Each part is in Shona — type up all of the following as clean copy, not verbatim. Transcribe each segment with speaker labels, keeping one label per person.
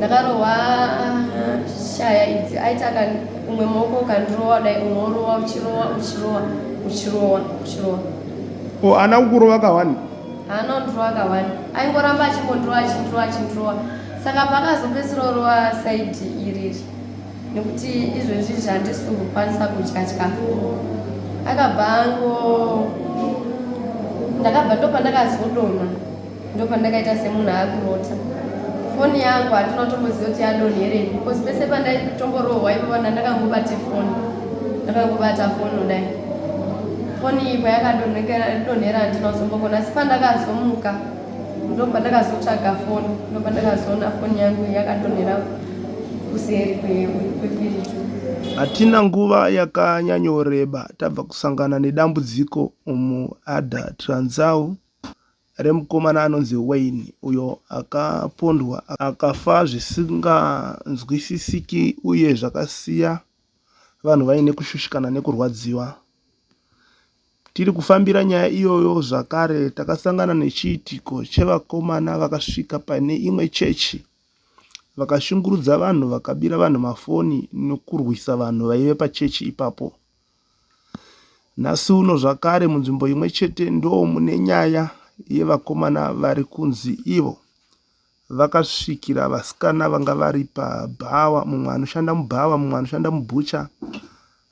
Speaker 1: ndakarohwa shaya idzi aitaka umwe maoko ukandirowa dai unorowa uchirowa
Speaker 2: ana kukurova kawani
Speaker 1: haana kundirowa kawani aingoramba achingondirowa saka pakazopedzisira rowa saidhi iriri nekuti izvezvi zvandisi kukwanisa kudya chikafu akabva ndakabva ndopandakazodonha ndopandakaita semunhu akurota foni yangu handina kutomboziva kuti yadonherei because pese pandaitomborohwa ipapo ndakangobata foni kudai foni ipo yakadonhera handina kuzombogona asi pandakazomuka ndopandakazotsvaga foni ndopandakazoona foni yangu yakadonhera kuseri kwefiriji.
Speaker 2: hatina nguva yakanyanyoreba tabva kusangana nedambudziko muAdha Transau remukomana anonzi Wayne uyo akapondwa akafa zvisinganzwisisiki uye zvakasiya vanhu vaine kushushikana nekurwadziwa. Tiri kufambira nyaya iyoyo zvakare takasangana nechiitiko chevakomana vakasvika pane imwe chechi vakashungurudza vanhu vakabira vanhu mafoni nokurwisa vanhu vaive pachechi ipapo. Nhasi uno zvakare munzvimbo imwe chete ndo mune nyaya yevakomana vari kunzi ivo vakasvikira vasikana vanga vari pabhawa, mumwe anoshanda mubhawa mumwe anoshanda mubhucha,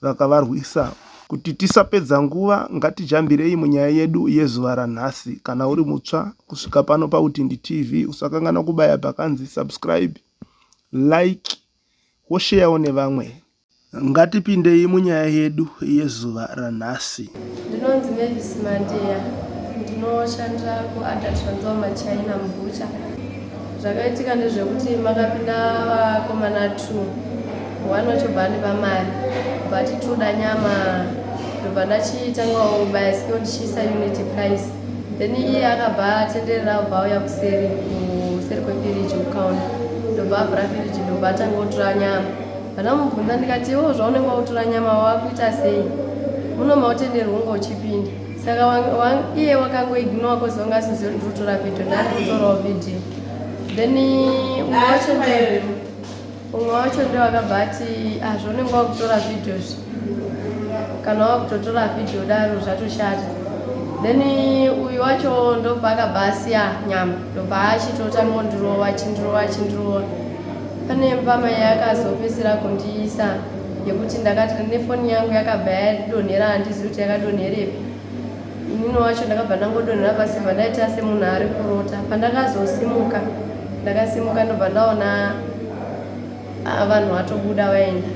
Speaker 2: vakavarwisa. Kuti tisapedza nguva ngatijambirei munyaya yedu yezuva ranhasi. Kana uri mutsva kusvika pano paUtindi TV usakangana kubaya pakanzi subscribe, like, wosheyawo nevamwe. Ngatipindei munyaya yedu yezuva ranhasi.
Speaker 1: Ndinonzi Mavis Mandeya, ndinoshandira kuAdha Transau China mubhucha. Zvakaitika ndezvekuti makapinda vakomana 2, one wacho bhandi pamari but toda nyama ndobva ndachitangawo bhasikiro ndichiisa unity price, then iye akabva atenderera kubva auya kuseri kwefiriji kukaunda, ndobva avhura firiji ndobva atanga kutora nyama. Pandamubvunza ndikati iwo zvaunenge wautora nyama wakuita sei, muno mautenderwa unge uchipinda. Saka iye wakangoiginowa kozonga asiziva kuti ndinotora vhidhiyo, ndandikutorawo vhidhiyo. Then umwe wacho ndo akabva ati zvaunenge wakutora vhidhiyo kana wakutotora vhidhiyo daro zvatoshata. Then uyu wacho ndobva akabva asiya nyama ndobva achitotanga kundirowa. Pane mbama yakazopedzisira kundiisa yekuti ndakati nefoni yangu yakabva yadonhera handizivi kuti yakadonherepi. Inini wacho ndakabva ndangodonhera pasi bva ndaita semunhu ari kurota. Pandakazosimuka ndobva ndaona vanhu vatobuda vaenda,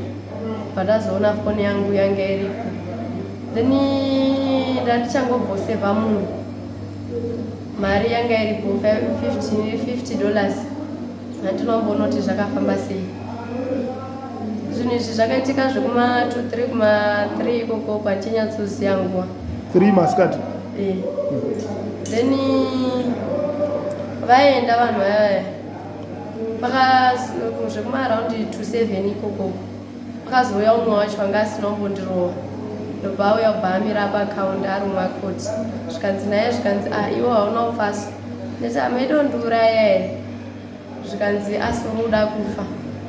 Speaker 1: pandazoona foni yangu yanga iripo. Then ndandichangobvosevha munhu mari yanga iripo $50. Handinombona kuti zvakafamba sei. Zvinhu izvi zvakaitika kuma3 ikoko kwandichinyatsoziva nguva
Speaker 2: 3 masikati.
Speaker 1: Then vaenda vanhu vaya zvekumaraundi 27 ikoko pakazouya umwe wacho anga asina kumbondirowa ndobva auya kubva amira pakaunda ari mumakoti. Zvikanzi naye zvikanzi iwo hauna ufaso. Ndati hamaido ndiuraya here. Zvikanzi asinoda kufa.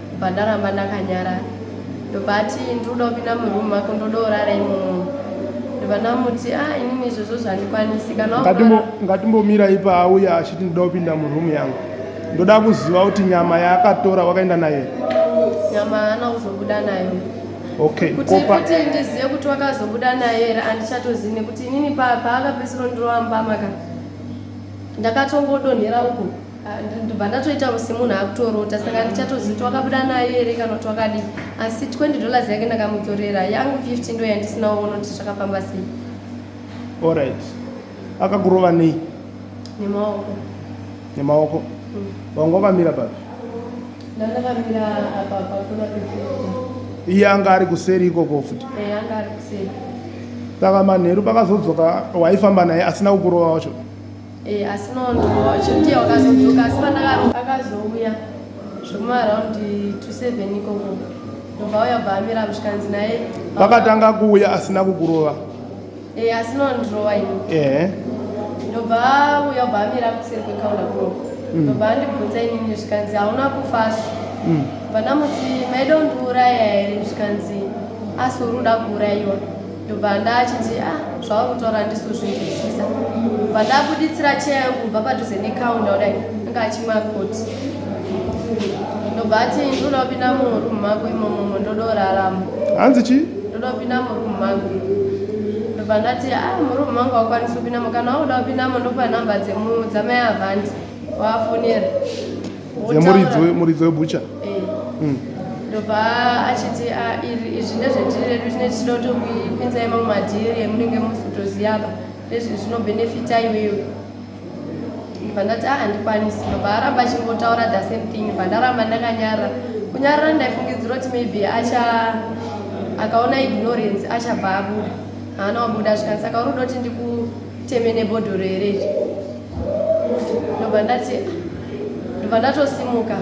Speaker 1: Ndobva ndaramba ndakanyarara. Ndobva ati ndinoda kupinda murumu mako ndoda kurara imomo. Ndobva ndamuti inini izvozvo zvandikwanisi.
Speaker 2: Ngatimbomira ipa auya achiti ndoda kupinda murumu yangu. Ndoda kuziva kuti nyama yaakatora wakaenda nayo.
Speaker 1: Nyama haana kuzobuda nayo.
Speaker 2: Okay.
Speaker 1: Kuti ndizive kuti wakazobuda nayo here handichatozivi nekuti inini paakapedzisira kundirowa mubamaka ndakatongodonhera uko. Ndobva ndatoita semunhu akutorota, saka ndichatoziva kuti wakabuda nayo here kana kuti wakadii. Asi $20 yake ndakamutorera, yangu 50 ndo yandisina kuona kuti zvakafamba sei.
Speaker 2: Alright. Akakurova nei? Nemaoko. Wanga wakamira papi?
Speaker 1: Ndakamira apa pakona pe50.
Speaker 2: Iye anga ari kuseri ikoko futi?
Speaker 1: Anga ari kuseri.
Speaker 2: Saka manheru pakazodzoka waifamba naye asina kukurova wacho?
Speaker 1: Asina kundirowa, chitiye wakazodzoka asi pandakazouya zvekumaraundi 27 ikoko ndobva auya bva amira zvikanzi naye
Speaker 2: vakatanga kuuya asina kukurova.
Speaker 1: Asina kundirowa ini. Ndobva auya bva amira kuseri kwekaunda koko. ndobva andibvunza inini zvikanzi hauna kufasu vandamuti maida undiuraya here zvikanzi asi uri uda kuurayiwa ndobva ndachiti zvauri kutaura handizozvinzwisisa bva ndabuditsira cheya yangu kubva padhuze nekaunda kudai anga achimwa koti ndobva ati ndoda kupinda murumu mako imomomo ndodorarama
Speaker 2: hanzi chi
Speaker 1: ndoda kupinda murumu mako ndobva ndati murumu mangu haukwanisi kupindamo kana wauda kupindamo ndopa nhamba dzamai avhandi wafonera
Speaker 2: muridzi webucha
Speaker 1: ndobva achiti izvi ndezvetiriredu tine tichida kutopinzai mamwe madhiri emunenge musitoziyaba ndezvi zvinobhenefita iwewe ndobva ndati handikwanisi ndobva aramba achingotaura the same thing bva ndaramba ndakanyarara kunyarara ndaifungidzira kuti maybe akaona ignorance achabva abuda haana wabuda zvikani saka uri kuda kuti ndikuteme nebhodhoro here ndobva ndatosimuka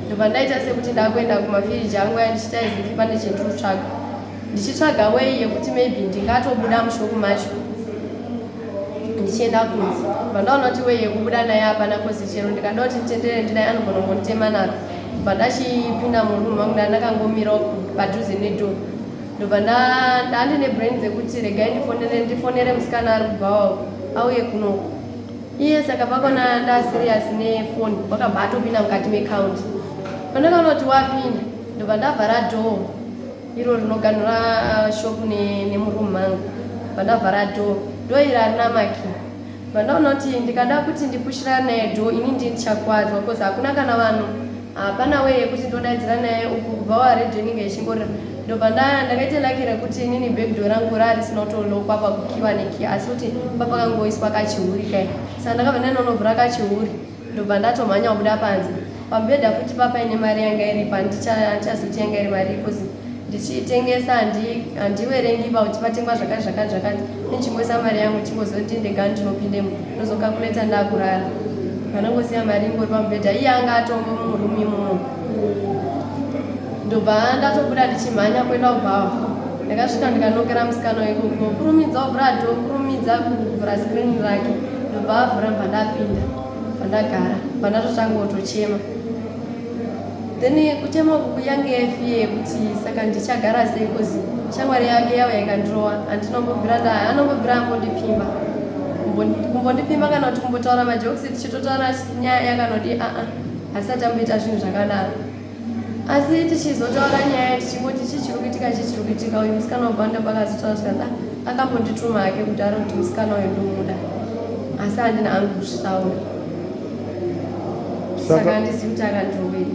Speaker 1: ndobva ndaita sekuti ndakuenda kumafiriji angu aya ndichita izifi pane chendinotsvaga ndichitsvaga wei yekuti maybe ndingatobuda mushoku macho ndichienda kunzi bva ndaona kuti wei yekubuda naye hapana kosi chero ndikada kuti nditendere ndinaye anogona kunditema naro bva ndachipinda murumu mangu ndandakangomirawo padhuze nedhoo ndobva ndandine brain dzekuti regai ndifonere musikana ari kubvawo auye kunoko iye saka pakona ndasirias nefoni wakabva atopinda mukati mekaundi pandakaona kuti wapinda ndobva ndavhara dhoo iro rinoganhura shopu nemurumu mangu bva ndavhara dhoo dhoo iri harina maki bva ndaona kuti ndikada kuti ndipushira naye dhoo ini ndichakwadzwa bcause hakuna kana vanhu hapana weye yekuti ndodaidzira naye uku kubvawo redhio inenge ichingorira ndobva ndakaita laki rekuti inini backdoor rangu rarisina kutolokwa pakukiwa neki asi kuti papakangoiswa kachihuri kai saka ndakabva ndanonovhura kachihuri ndobva ndatomhanya kubuda panze pamubhedha futi papaine mari yanga iripa ndichazoti yanga iri mari ikozi ndichitengesa handiwerengi pauti patengwa zvakati ndichingosisa mari yangu chingozoti ndega ndinopindemo ndozokakuleta ndakurara vanongosiya mari ingori pamubhedha iye anga atombo murumu imomo ndobva ndatobuda ndichimhanya kuenda kubhawa ndakasvika ndikanokera musikana ikoko kurumidza kuvhura dhoo kurumidza kuvhura sikirini rake ndobva avhura bva ndapinda bva ndagara bva ndatotanga kutochema then kuchema uku yange yaifie yekuti saka ndichagara sei kozi shamwari yake yauya ikandirowa anombobvira ambondipimba kumbondipimba kana kuti kumbotaura majokisi tichitotaura nyaya yakanoti hasati amboita zvinhu zvakadaro asi tichizotaura nyaya tichingoti chichirikuitika uyu musikana wabhanda pakazotaura zvikanzi akambondituma hake kudaro kuti musikana uyu ndomuda asi handina angu kuzvitaura saka handizivi kuti akandirowei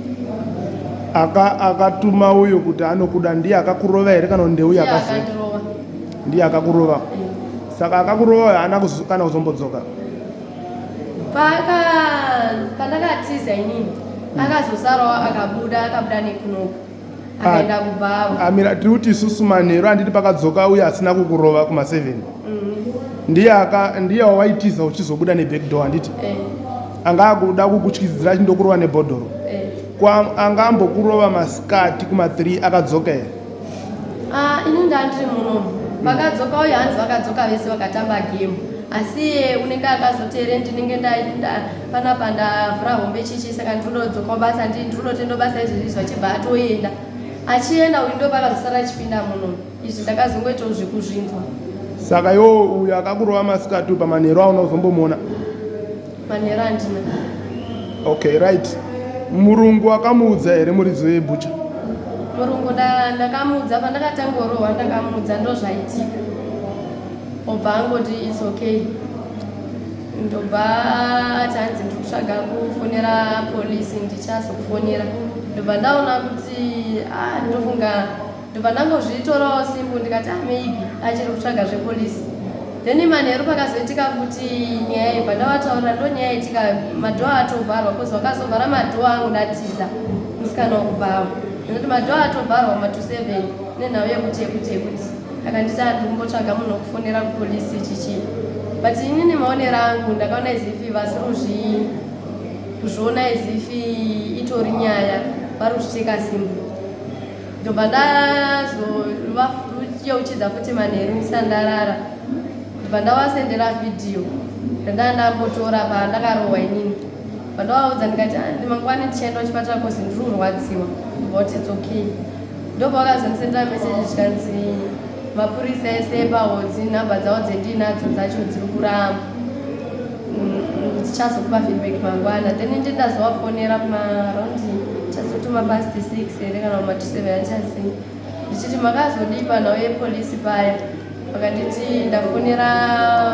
Speaker 2: akatuma uyo kuti anokuda ndiye akakurova here kana ndeuyo
Speaker 1: akandirova
Speaker 2: ndiye akakurova saka akakurova haana kana kuzombodzoka
Speaker 1: pandakatiza inini akazosarawo akabuda nekunoku akaenda kubhawa
Speaker 2: amira tiri kuti isusu manheru handiti pakadzoka uye asina kukurova kuma7 ndiye wawaitiza uchizobuda nebackdoor handiti anga akuda kukutyidzira achindokurova nebhodhoro anga ambokurova masikati kuma3 akadzoka here
Speaker 1: ini ndandiri munomu vakadzoka uye hanzi vakadzoka vese vakatamba gemu asi iye unenge akazotere ndinenge panapa ndavhura hombe chichi saka ndirodzoka basa ndirodotendo basa izvizvi achibva atoenda achienda uyu ndo pakazosara achipinda munomu izvi ndakazongoitawo zvekuzvinzwa
Speaker 2: saka iwo uyo akakurova masikati pamanheru auna kuzombomuona
Speaker 1: manheru handina
Speaker 2: okay right murungu akamuudza here muridzi webucha
Speaker 1: murungu ndakamuudza pandakatangorohwa ndakamuudza ndo zvaitika obva angoti its okay ndobva tanzi ndikutsvaga kufonera polisi ndichazokufonera ndobva ndaona kuti ndofunga ndobva ndangozvitorawo simbu ndikati maybe achiri kutsvaga zvepolisi then manheru pakazoitika futi nyaya ibva ndavataurira ndo nyaya itika madhoo atovharwa kozi vakazovhara madhoo angu ndatiza musikana wokubhawa nekuti madhoo atovharwa ma27 nenhau yekuti akanditi andimbotsvaga munhu wekufonera kupolisi chichi but inini maonero angu ndakaona izifi vasiri kuzviona izifi itori nyaya vari kuzviteka simbu ndobva ndazovayeuchidza futi manheru ndisandarara ndobva ndavasendera vhidhiyo ndandambotora pandakarohwa inini pandavaudza ndikati mangwani tichaenda kuchipatara kozi ndiri kurwadziwa but it's okay. Ndobva vakazondisendera meseji zvikanzi mapurisa ese epahodzi nhamba dzavo dzendinadzo dzacho dziri kuramba, ndichazokupa feedback mangwana. Then ndendazovafonera kumaraundi chazotuma past 6 here kana kuma 7 achazii ndichiti makazodii panhau yepolisi paya, vakanditi ndafonera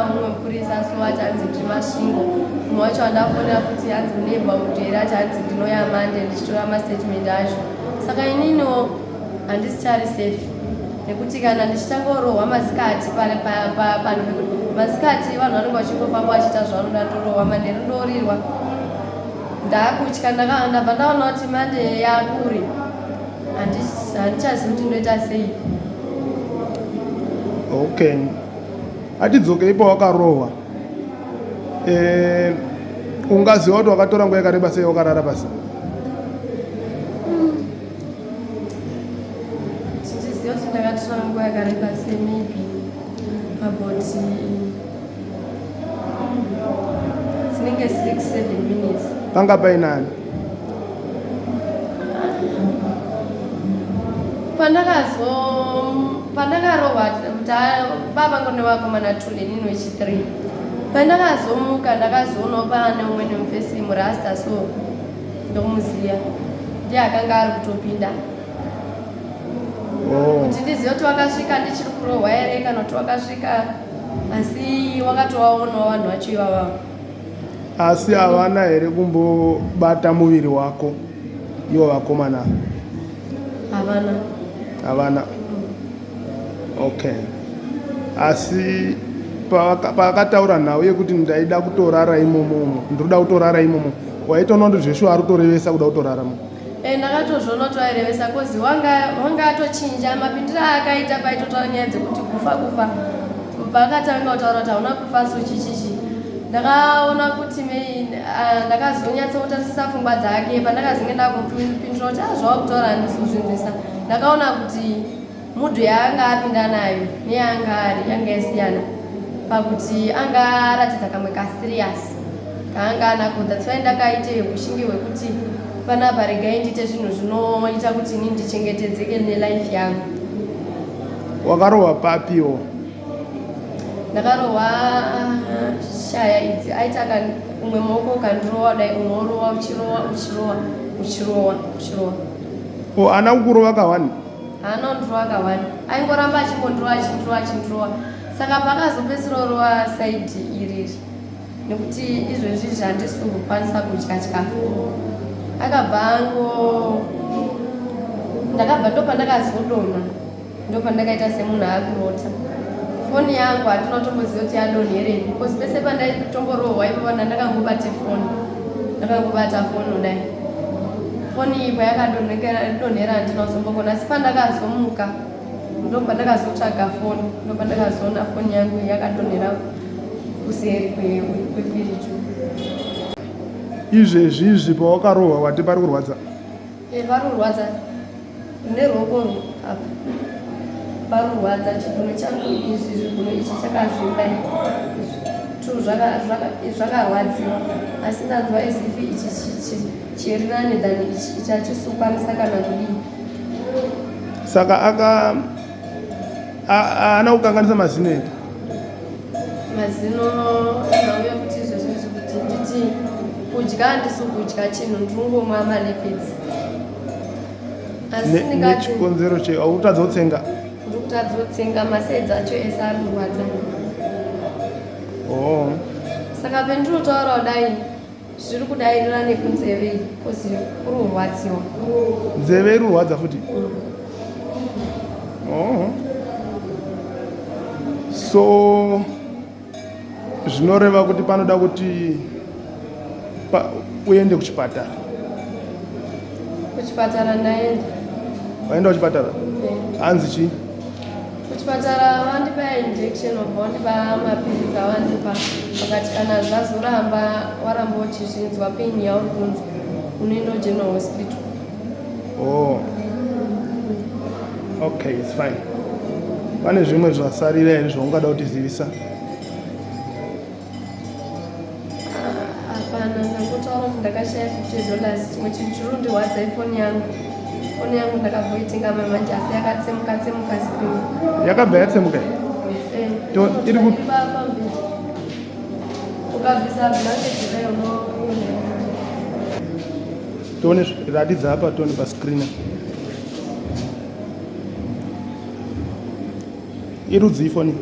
Speaker 1: mumwe mupurisa asowati hanzi ndiri masvingo, mumwe wacho andafonera kuti hanzi muneighborhood here ati hanzi ndinoyamande ndichitora mastatement acho. Saka ininiwo handisichari safe nekuti kana ndichitangorohwa masikati panhu pekuti masikati vanhu vanenge vachingofamba vachiita zvavanoda ndorohwa mande rindorirwa ndakutya. Ndabva ndaona kuti mande yakuri handichazivi kuti ndoita sei.
Speaker 2: Okay, hatidzokei pawakarohwa. Ungaziva kuti wakatora nguva yakareba sei wakarara pasi?
Speaker 1: Tindiziva kuti ndakatora nguva yakareba sei, maybe about dzinenge 6-7 minutes.
Speaker 2: Panga painani?
Speaker 1: pandakarohwa baba ngone vakomana 2 nenini wechi3, pandakazomuka ndakazoonawo pane umwe nemufesi murasta, so ndomuziya ndiye akanga ari kutopinda kuti ndizive kuti wakasvika ndichiri kurohwa here kana kuti wakasvika asi wakatovaonawo vanhu vacho ivavavo.
Speaker 2: Asi havana here kumbobata muviri wako ivo vakomana? Havana. Okay, asi pakataura nhau yekuti ndaida kutorara imomo, ndinoda kutorara imomo, waitoona kuti zveshuwa ari kutorevesa kuda kutoraramo?
Speaker 1: Ndakatozviona kuti wairevesa kozi wanga atochinja mapindiro akaita paitotaura nyaya dzekuti kufa pakatanga kutaura kuti hauna kufa so chichichi. Ndakaona kuti ndakazonyatsoutarisisa pfungwa dzake pandakazenge ndakupindura kuti zvava kutaura handizozvinzwisa. Ndakaona kuti mudhu yaanga apinda nayo neyaanga ari yanga yasiyana pakuti anga aratidza kamwe kasirias kaanga anako. That's why ndakaite ushingi hwekuti panapa regai ndiite zvinhu zvinoita kuti ini ndichengetedzeke nelife yangu.
Speaker 2: Wakarohwa papiwo?
Speaker 1: Ndakarohwa shaya idzi aita umwe maoko ukandirohwa dai unorohwa uchirohwa.
Speaker 2: Haana kukurova kawani?
Speaker 1: Haana kundirohwa kawani, aingoramba achindirohwa. Saka pakazopedzisira rohwa saidhi iriri nekuti izvezvi zvandisi kukwanisa kudya chikafu. Akabva ndakabva ndopandakazodonha, ndopandakaita semunhu akurota. Foni yangu hatina kutomboziva kuti yadonherei because pese pandaitomborohwa ipapo ndakangobata foni kudai. Foni iyi payakadonhera handina kuzombogona, asi pandakazomuka ndopandakazotsvaga foni, ndopandakazoona foni yangu yakadonhera kuseri kwefiriji.
Speaker 2: Izvezvi pawakarohwa wati pari kurwadza?
Speaker 1: Pari kurwadza neruoko apa pari kurwadza. Chigunwe changu izvi zvigunwe ichi chakazvimba zvakarwadziwa, asi ndanzwa izifi ichi chirinani than ichi ichachisukwanisa kana kudii.
Speaker 2: Saka haana kukanganisa mazino ete?
Speaker 1: Mazino nauya kuti izvezvi kuti nditi kudya handisi kudya chinhu, ndingomwa malepedzi. Asi
Speaker 2: nechikonzero hautadzotsenga?
Speaker 1: Ndiri kutadzotsenga, masedzi acho ese ari kurwadza. Saka pendinotaura kudai zviri kudairira nekunzeve kozi kuri kurwadziwa.
Speaker 2: Nzeve iri kurwadza futi? So zvinoreva kuti panoda kuti uende kuchipatara?
Speaker 1: Kuchipatara ndaenda.
Speaker 2: Waenda kuchipatara? Hanzi chii?
Speaker 1: Kuchipatara vandipa injection, wabva vandipa mapirizi avandipa vakati kana zvazoramba waramba uchizvinzwa pain yauri kunzwa unoenda kuGeneral Hospital.
Speaker 2: Okay, it's fine. Pane zvimwe zvasarira here zvaungada kutizivisa?
Speaker 1: Hapana, ndangotaura kuti ndakashaya $50 chimwe chinhu chiri kundirwadza ifoni yangu ndakabvoitenga manje asi yakatsemuka screen
Speaker 2: yakabva yatsemuka iri ku
Speaker 1: pamberi ukabvisa blanket kudai
Speaker 2: tione ratidza apa tione pascreen irudzi ifoni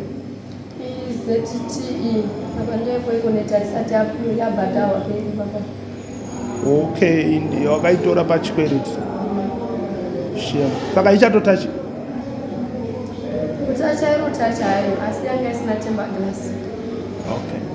Speaker 1: ZTE apa ndekoikoneta isati yabhadharwa peri papa.
Speaker 2: Okay, ndiyo wakaitora pachikwereti shame saka ichatotachi
Speaker 1: kutacha irotacha hayo asi yanga isina tember glass.
Speaker 2: Okay.